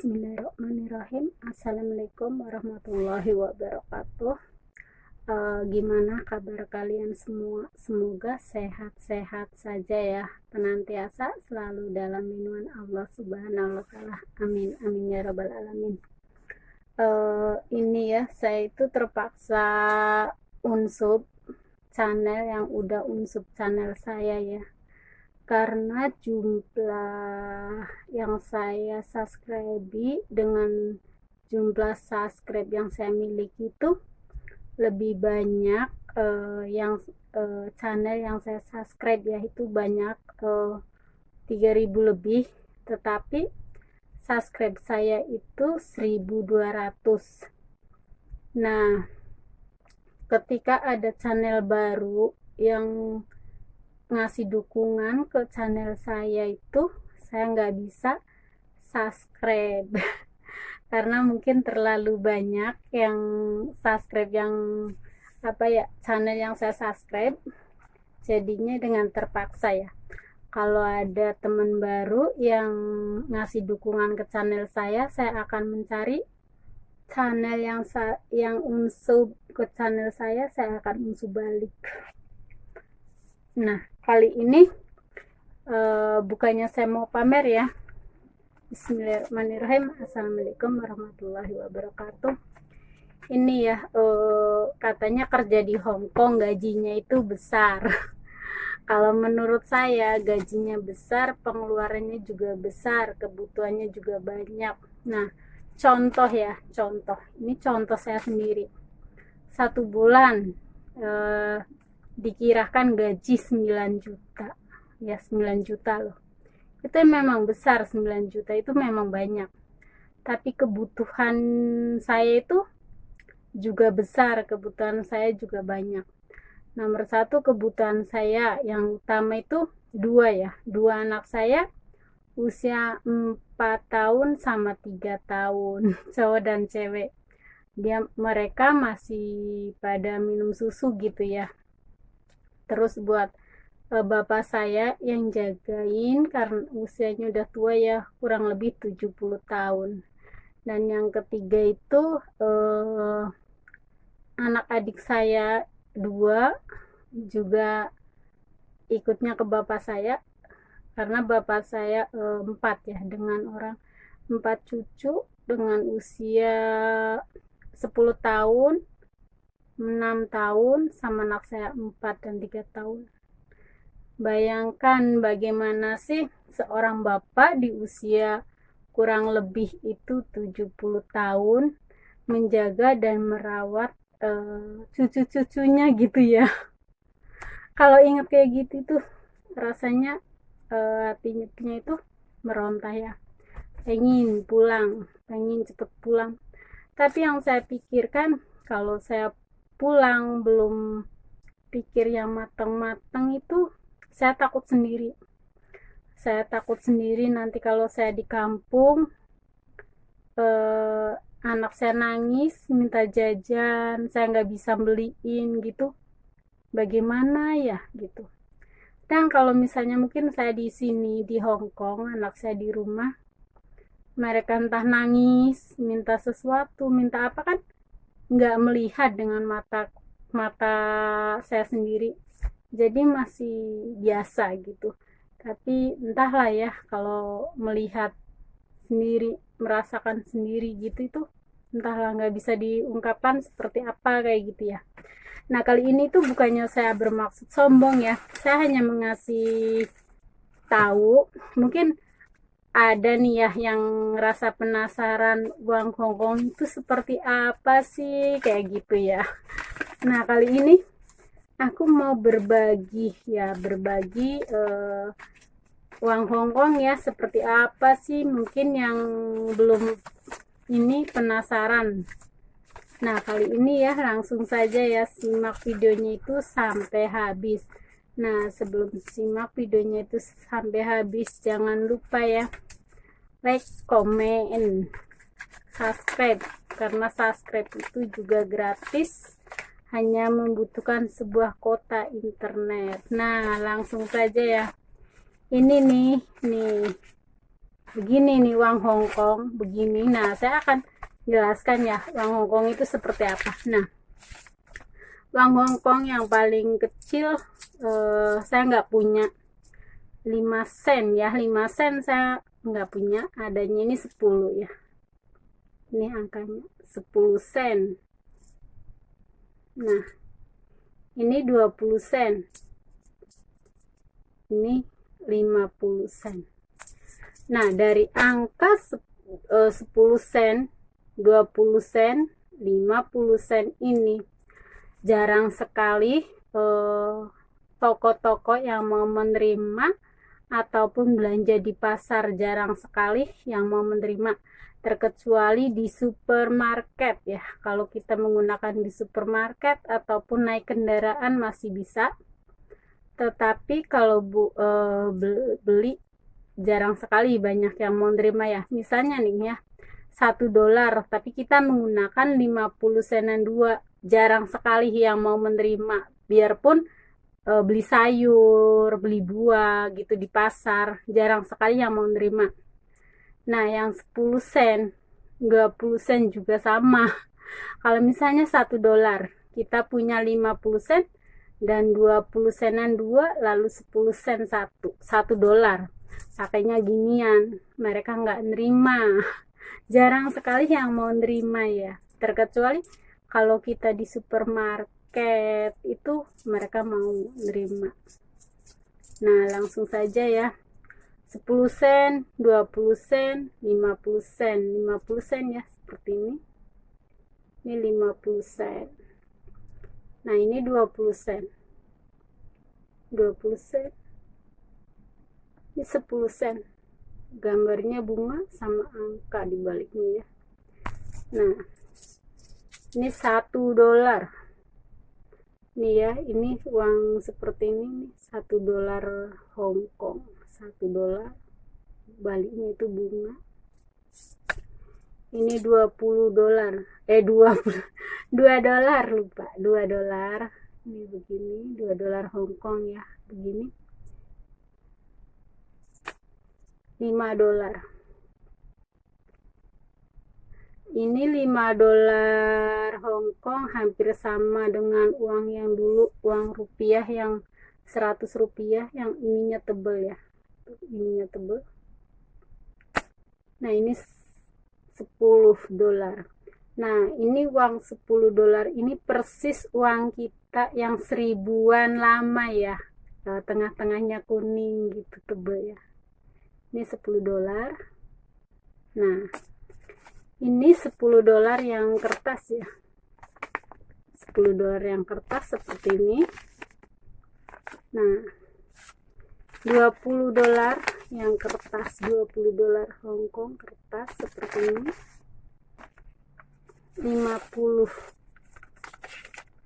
Bismillahirrahmanirrahim. Assalamualaikum warahmatullahi wabarakatuh. Gimana kabar kalian semua? Semoga sehat-sehat saja ya, senantiasa selalu dalam lindungan Allah Subhanahu wa Ta'ala. Amin amin ya rabbal alamin. Ini ya, saya itu terpaksa unsub channel yang udah unsub channel saya ya, karena jumlah yang saya subscribe dengan jumlah subscribe yang saya miliki itu lebih banyak. Yang channel yang saya subscribe ya itu banyak, 3000 lebih, tetapi subscribe saya itu 1200. Nah, ketika ada channel baru yang ngasih dukungan ke channel saya itu, saya nggak bisa subscribe karena mungkin terlalu banyak yang subscribe, yang channel yang saya subscribe, jadinya dengan terpaksa ya, kalau ada teman baru yang ngasih dukungan ke channel saya akan mencari channel yang unsub ke channel saya akan unsub balik. Nah, kali ini bukannya saya mau pamer ya. Bismillahirrahmanirrahim. Assalamualaikum warahmatullahi wabarakatuh. Ini ya, katanya kerja di Hong Kong gajinya itu besar. Kalau menurut saya gajinya besar, pengeluarannya juga besar, kebutuhannya juga banyak. Nah, contoh ya, ini contoh saya sendiri. 1 bulan dikirakan gaji 9 juta ya, 9 juta loh, itu memang besar. 9 juta itu memang banyak, tapi kebutuhan saya itu juga besar, kebutuhan saya juga banyak. Nomor 1 kebutuhan saya yang utama itu dua anak saya usia 4 tahun sama 3 tahun, cowok dan cewek. Mereka masih pada minum susu gitu ya. Terus buat bapak saya yang jagain karena usianya udah tua ya, kurang lebih 70 tahun. Dan yang ketiga itu anak adik saya 2 juga ikutnya ke bapak saya, karena bapak saya 4 ya, dengan orang 4 cucu dengan usia 10 tahun, 6 tahun, sama anak saya 4 dan 3 tahun. Bayangkan bagaimana sih seorang bapak di usia kurang lebih itu 70 tahun menjaga dan merawat cucu-cucunya gitu ya. Kalau ingat kayak gitu tuh rasanya hatinya itu meronta ya, pengen pulang, pengen cepet pulang. Tapi yang saya pikirkan, kalau saya pulang belum pikir yang matang-matang itu, saya takut sendiri. Nanti kalau saya di kampung, anak saya nangis minta jajan, saya nggak bisa beliin gitu, bagaimana ya gitu. Dan kalau misalnya mungkin saya di sini di Hong Kong, anak saya di rumah, mereka entah nangis minta sesuatu, minta apa, kan nggak melihat dengan mata saya sendiri, jadi masih biasa gitu. Tapi entahlah ya, kalau melihat sendiri, merasakan sendiri gitu, itu entahlah, nggak bisa diungkapkan seperti apa kayak gitu ya. Nah, kali ini tuh bukannya saya bermaksud sombong ya, saya hanya mengasih tahu, mungkin ada nih ya yang rasa penasaran uang Hongkong itu seperti apa sih, kayak gitu ya. Nah, kali ini aku mau berbagi uang Hongkong ya seperti apa sih, mungkin yang belum ini penasaran. Nah, kali ini ya langsung saja ya, simak videonya itu sampai habis. Nah, sebelum simak videonya itu sampai habis, jangan lupa ya like, komen, subscribe, karena subscribe itu juga gratis, hanya membutuhkan sebuah kuota internet. Nah, langsung saja ya. Ini nih begini nih uang Hongkong begini. Nah, saya akan jelaskan ya uang Hongkong itu seperti apa. Nah, uang Hongkong yang paling kecil saya nggak punya 5 sen ya, 5 sen saya nggak punya, adanya ini 10 ya, ini angkanya 10 sen. Nah, ini 20 sen, ini 50 sen. Nah, dari angka 10 sen, 20 sen, 50 sen ini jarang sekali toko-toko yang mau menerima ataupun belanja di pasar, jarang sekali yang mau menerima, terkecuali di supermarket ya. Kalau kita menggunakan di supermarket ataupun naik kendaraan masih bisa, tetapi kalau beli jarang sekali banyak yang mau menerima ya. Misalnya nih ya, $1 tapi kita menggunakan 50 senan dua, jarang sekali yang mau menerima. Biarpun beli sayur, beli buah gitu di pasar, jarang sekali yang mau menerima. Nah, yang 10 sen, 20 sen juga sama. Kalau misalnya $1, kita punya 50 sen dan 20 senan dua, lalu 10 sen $1. Pakainya ginian, mereka nggak nerima. Jarang sekali yang mau nerima ya, terkecuali kalau kita di supermarket itu mereka mau nerima. Nah, langsung saja ya, 10 sen, 20 sen, 50 sen. 50 sen ya, seperti ini. Ini 50 sen. Nah, ini 20 sen. 20 sen. Ini 10 sen. Gambarnya bunga sama angka di baliknya ya. Nah, ini $1. Nih ya, ini uang seperti ini nih, $1 Hongkong, $1. Baliknya itu bunga. Ini $20. $2 lupa, $2. Ini begini, $2 Hongkong ya, begini. $5. Ini $5 Hongkong hampir sama dengan uang yang dulu, uang rupiah yang $100 yang ininya tebel ya. Ininya tebel. Nah, ini $10. Nah, ini uang $10 ini persis uang kita yang 1000-an lama ya. Tengah-tengahnya kuning gitu tebel ya. Ini $10. Nah, ini $10 yang kertas ya. $10 yang kertas seperti ini. Nah, $20 yang kertas, $20 Hongkong kertas seperti ini.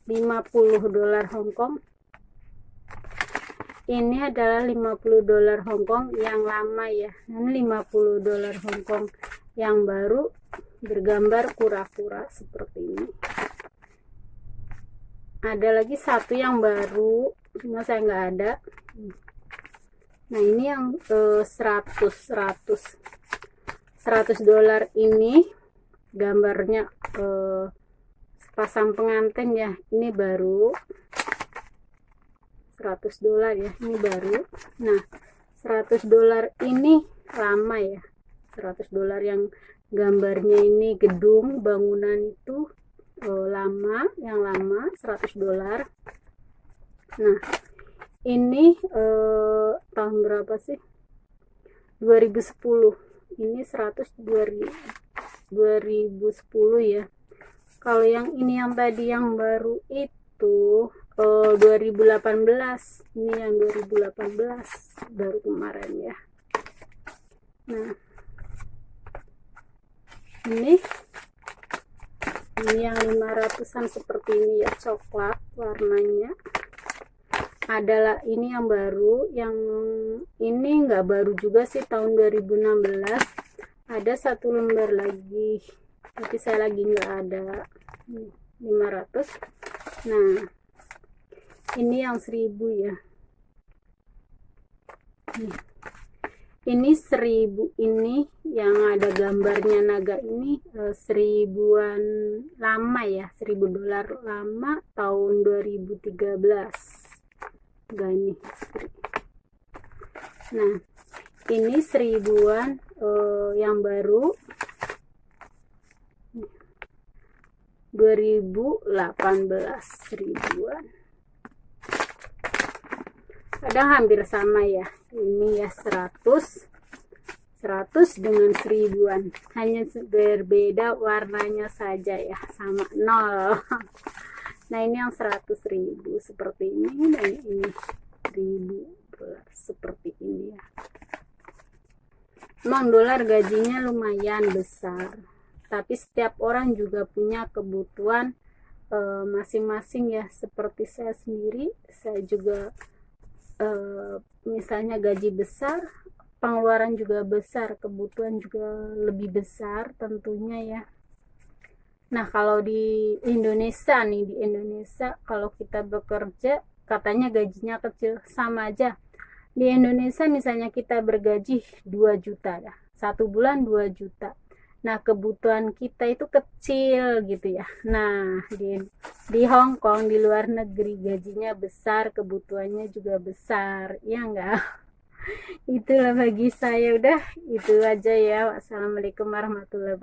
50 dolar Hongkong. Ini adalah $50 Hongkong yang lama ya. Ini $50 Hongkong yang baru bergambar kura-kura seperti ini. Ada lagi satu yang baru, cuma saya nggak ada. Nah, ini yang $100 ini gambarnya sepasang pengantin ya. Ini baru $100 ya, ini baru. Nah, $100 ini lama ya. $100 yang gambarnya ini gedung bangunan itu lama, yang lama $100. Nah, ini tahun berapa sih? 2010. Ini 2010 ya. Kalau yang ini yang tadi yang baru itu 2018. Ini yang 2018 baru kemarin ya. Nah, ini yang 500-an seperti ini ya, coklat warnanya. Adalah ini yang baru, yang ini nggak baru juga sih, tahun 2016. Ada satu lembar lagi, tapi saya lagi nggak ada. 500. Nah, ini yang 1000 ya. Ini 1000 ini yang ada gambarnya naga ini seribuan lama ya, $1000 lama tahun 2013. Enggak ini. Nah, ini seribuan yang baru 2018 seribuan. Kadang hampir sama ya, ini ya 100 dengan seribuan, hanya berbeda warnanya saja ya, sama 0. Nah ini yang 100.000 seperti ini, dan ini 1000 dolar seperti ini ya. Memang dolar gajinya lumayan besar, tapi setiap orang juga punya kebutuhan masing-masing ya. Seperti saya sendiri, saya juga misalnya gaji besar, pengeluaran juga besar, kebutuhan juga lebih besar tentunya ya. Nah kalau di Indonesia nih, di Indonesia kalau kita bekerja katanya gajinya kecil, sama aja. Di Indonesia misalnya kita bergaji 2 juta ya, 1 bulan 2 juta. Nah kebutuhan kita itu kecil gitu ya. Nah di Hong Kong, di luar negeri, gajinya besar, kebutuhannya juga besar, ya enggak? Itulah bagi saya. Udah itu aja ya. Wassalamualaikum warahmatullahi wabarakatuh.